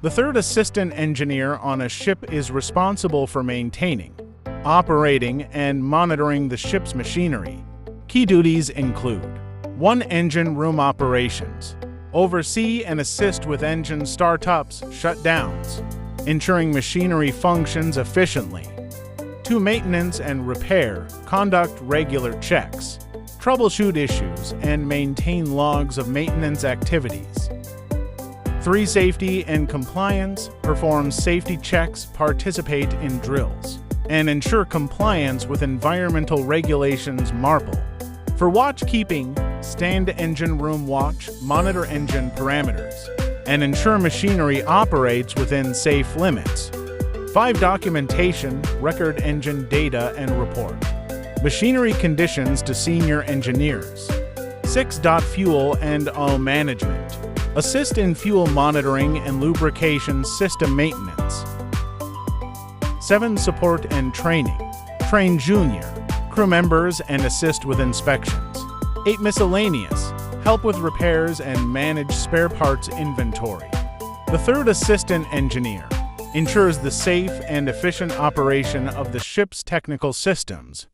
The third assistant engineer on a ship is responsible for maintaining, operating, and monitoring the ship's machinery. Key duties include 1. Engine room operations. Oversee and assist with engine startups, shutdowns, ensuring machinery functions efficiently. 2. Maintenance and repair. Conduct regular checks, troubleshoot issues, and maintain logs of maintenance activities. 3. Safety and compliance. Perform safety checks, participate in drills, and ensure compliance with environmental regulations MARPOL. For watch keeping, stand engine room watch, monitor engine parameters, and ensure machinery operates within safe limits. 5. Documentation, record engine data and report machinery conditions to senior engineers. 6. Fuel and oil management. Assist in fuel monitoring and lubrication system maintenance. 7. Support and training. Train junior crew members and assist with inspections. 8. Miscellaneous. Help with repairs and manage spare parts inventory. The third assistant engineer ensures the safe and efficient operation of the ship's technical systems.